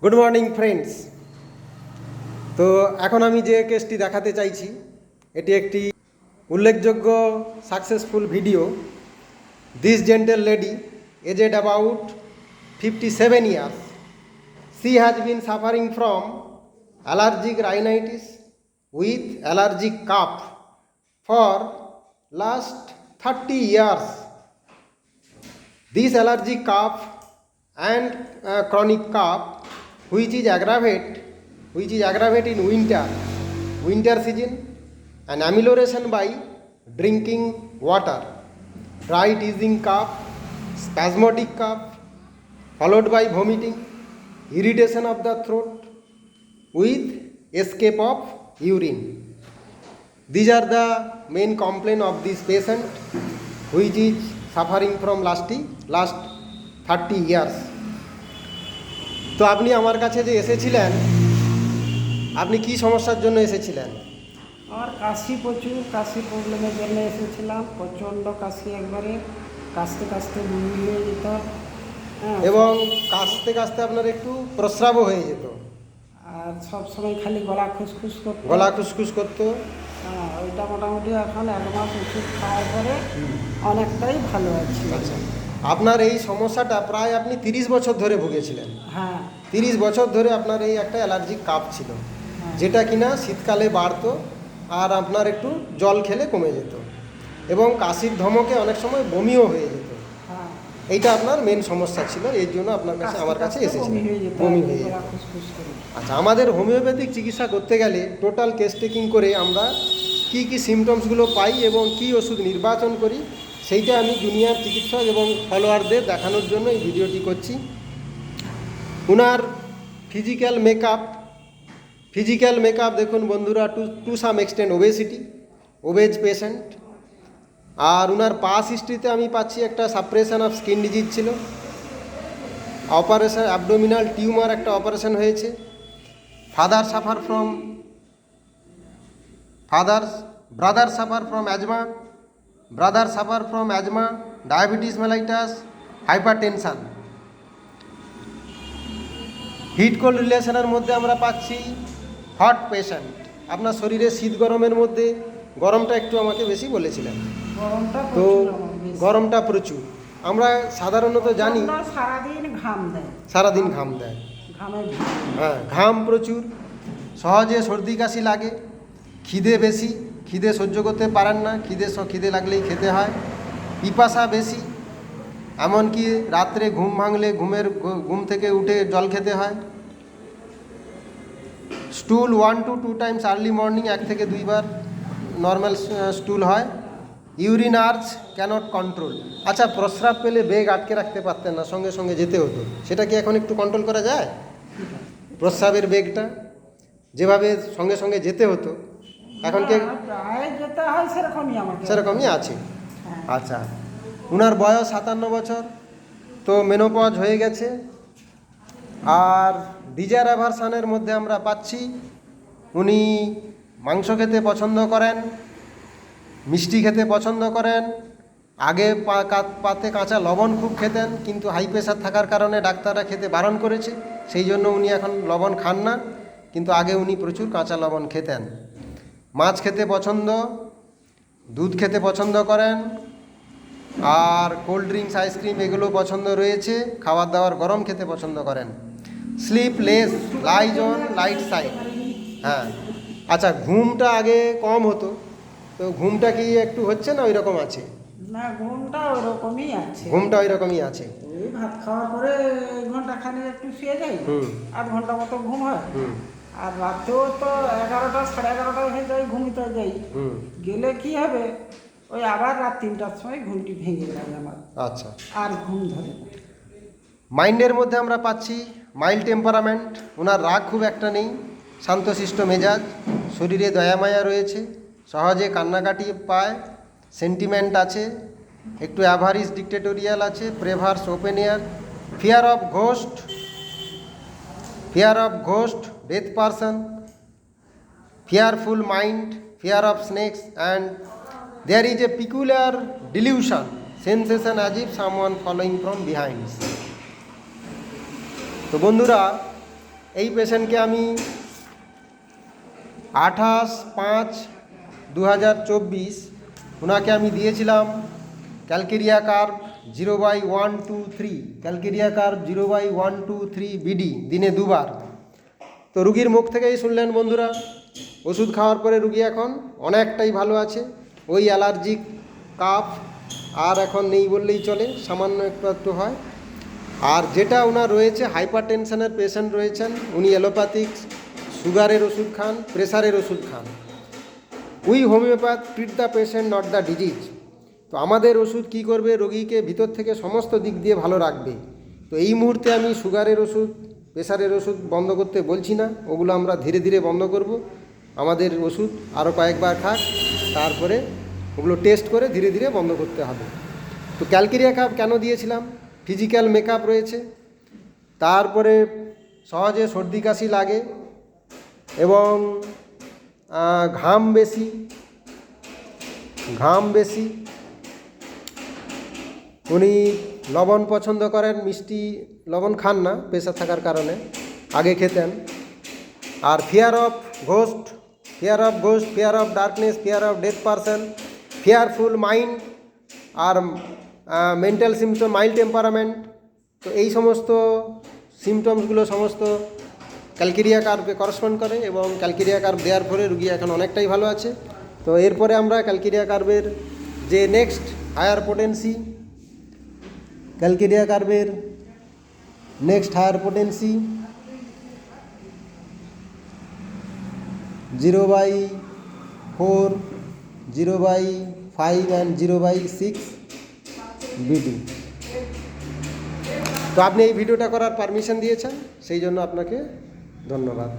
Good morning friends. তো এখন আমি যে কেসটি দেখাতে চাইছি এটি একটি উল্লেখযোগ্য successful video. This gentle lady aged about 57 years. She has been suffering from allergic rhinitis with allergic cough for last 30 years. This allergic cough and chronic cough which is aggravate in winter season, and amelioration by drinking water, dry teasing cough, spasmodic cough followed by vomiting, irritation of the throat with escape of urine. These are the main complaint of this patient which is suffering from last 30 years. তো আপনি আমার কাছে যে এসেছিলেন, আপনি কি সমস্যার জন্য এসেছিলেন? আমার প্রচুর কাশি প্রবলেমের জন্য এসেছিলাম। প্রচণ্ড কাশি, একবারে কাশতে কাশতে বমি হয়ে যেত, এবং কাশতে কাশতে আপনার একটু প্রস্রাবও হয়ে যেত, আর সব সময় খালি গলা খুসখুস করতো। ওইটা মোটামুটি এখন 1 মাস ওষুধ খাওয়ার পরে অনেকটাই ভালো আছে। আচ্ছা, আপনার এই সমস্যাটা প্রায় আপনি 30 বছর ধরে ভুগেছিলেন। হ্যাঁ, 30 বছর ধরে আপনার এই একটা অ্যালার্জিক কাপ ছিল, যেটা কিনা শীতকালে বাড়তো আর আপনার একটু জল খেলে কমে যেত, এবং কাশির ধমকে অনেক সময় বমিও হয়ে যেত। এইটা আপনার মেন সমস্যা ছিল, এই জন্য আপনার কাছে আমার কাছে এসেছিলেন, বমি হয়ে যেত। আচ্ছা, আমাদের হোমিওপ্যাথিক চিকিৎসা করতে গেলে টোটাল কেস টেকিং করে আমরা কি কি সিমটমসগুলো পাই এবং কি ওষুধ নির্বাচন করি, সেইটা আমি জুনিয়র চিকিৎসক এবং ফলোয়ারদের দেখানোর জন্য এই ভিডিওটি করছি। উনার ফিজিক্যাল মেকআপ দেখুন বন্ধুরা, to some extent obese patient. আর উনার পাস হিস্ট্রিতে আমি পাচ্ছি একটা সাপ্রেশন অফ স্কিন ডিজিজ ছিল, অপারেশন অ্যাবডোমিনাল টিউমার একটা অপারেশন হয়েছে। Brother suffer from asthma, diabetes mellitus, hypertension. Heat cold রিলেশনের মধ্যে আমরা পাচ্ছি হট পেশেন্ট। আপনার শরীরে শীত গরমের মধ্যে গরমটা একটু আমাকে বেশি বলেছিলেন, তো গরমটা প্রচুর। আমরা সাধারণত জানি সারাদিন ঘাম দেয়, হ্যাঁ, ঘাম প্রচুর, সহজে সর্দি কাশি লাগে, খিদে সহ্য করতে পারেন না, খিদে লাগলেই খেতে হয়, পিপাসা বেশি, এমনকি রাত্রে ঘুম ভাঙলে ঘুম থেকে উঠে জল খেতে হয়। Stool 1 to 2 times early morning, 1 থেকে 2 বার নর্মাল স্টুল হয়। Urine urge can't control. আচ্ছা, প্রস্রাব পেলে বেগ আটকে রাখতে পারতেন না, সঙ্গে সঙ্গে যেতে হতো, সেটা কি এখন একটু কন্ট্রোল করা যায়? প্রস্রাবের বেগটা যেভাবে সঙ্গে সঙ্গে যেতে হতো এখন কি সেরকমই আছে? আচ্ছা, উনার বয়স 57 বছর, তো মেনোপজ হয়ে গেছে। আর ডিজায়ার অ্যাভারশনের মধ্যে আমরা পাচ্ছি উনি মাংস খেতে পছন্দ করেন, মিষ্টি খেতে পছন্দ করেন। আগে পাতে কাঁচা লবণ খুব খেতেন, কিন্তু হাই প্রেশার থাকার কারণে ডাক্তাররা খেতে বারণ করেছে, সেই জন্য উনি এখন লবণ খান না, কিন্তু আগে উনি প্রচুর কাঁচা লবণ খেতেন। মাছ খেতে পছন্দ, দুধ খেতে পছন্দ করেন, আর কোল্ড ড্রিঙ্কস, আইসক্রিম এগুলো পছন্দ রয়েছে। খাবার দাবার গরম খেতে পছন্দ করেন। Sleepless, lies on light side. হ্যাঁ, আচ্ছা, ঘুমটা আগে কম হতো, তো ঘুমটা কি একটু হচ্ছে না ওই রকম আছে? না, ঘুমটা ওই রকমই আছে। ওই ভাত খাওয়ার পরে ঘন্টাখানেক একটু শুয়ে যাই, 8 ঘন্টা মতো ঘুম হয়। আর রাতেও তো 11টা, 11:30 হয়ে যায়, ঘুমিতে যাই। গেলে কি হবে, ওই আবার রাত 3টার সময় ঘুমটি ভেঙে যায় আমার। আচ্ছা, আর ঘুম ধরে না। মাইন্ডের মধ্যে আমরা পাচ্ছি মাইল্ড টেম্পারামেন্ট, ওনার রাগ খুব একটা নেই, শান্তশিষ্ট মেজাজ, শরীরে দয়ামায়া রয়েছে, সহজে কান্নাকাটি পায়, সেন্টিমেন্ট আছে, একটু অ্যাভারিস ডিক্টেটোরিয়াল আছে, prefers open air, fear of ghost, death person, fearful mind, fear of snakes, and there is a peculiar delusion, sensation as if someone following from behind. তো বন্ধুরা, এই পেশেন্টকে আমি 28/5/2024 ওনাকে আমি দিয়েছিলাম calcarea curve 0/123, calcarea curve 0/123 BD দিনে 2 বার। তো রুগীর মুখ থেকেই শুনলেন বন্ধুরা, ওষুধ খাওয়ার পরে রুগী এখন অনেকটাই ভালো আছে। ওই অ্যালার্জিক কাফ আর এখন নেই বললেই চলে, সামান্য একটু হয়। আর যেটা ওনার রয়েছে হাইপার টেনশনের পেশেন্ট রয়েছেন, উনি অ্যালোপ্যাথিক সুগারের ওষুধ খান, প্রেসারের ওষুধ খান। We homeopath treat the patient not the disease. তো আমাদের ওষুধ কি করবে, রোগীকে ভিতর থেকে সমস্ত দিক দিয়ে ভালো রাখবে। তো এই মুহূর্তে আমি সুগারের ওষুধ, প্রেসারের ওষুধ বন্ধ করতে বলছি না, ওগুলো আমরা ধীরে ধীরে বন্ধ করব। আমাদের ওষুধ আরও কয়েকবার খাক, তারপরে ওগুলো টেস্ট করে ধীরে ধীরে বন্ধ করতে হবে। তো ক্যালকেরিয়া কাপ কেন দিয়েছিলাম, ফিজিক্যাল মেকআপ রয়েছে, তারপরে সহজে সর্দি কাশি লাগে এবং ঘাম বেশি। উনি লবণ পছন্দ করেন, মিষ্টি লবণ খান না প্রেশার থাকার কারণে, আগে খেতেন। আর fear of ghost, fear of darkness, fear of death person, fearful mind, আর মেন্টাল সিমটম, মাইল্ড টেম্পারামেন্ট। তো এই সমস্ত সিমটমসগুলো সমস্ত ক্যালকেরিয়া কার্ভে করসপন্ড করে এবং ক্যালকেরিয়া কার্ভ দেওয়ার পরে রুগী এখন অনেকটাই ভালো আছে। তো এরপরে আমরা ক্যালকেরিয়া কার্ভের যে নেক্সট হায়ার পোটেন্সি, ক্যালকেরিয়া কার্ভের next higher potency 0/4, 0/5 and 0/6 BD. তো আপনি এই ভিডিওটা করার পারমিশন দিয়েছেন, সেই জন্য আপনাকে ধন্যবাদ।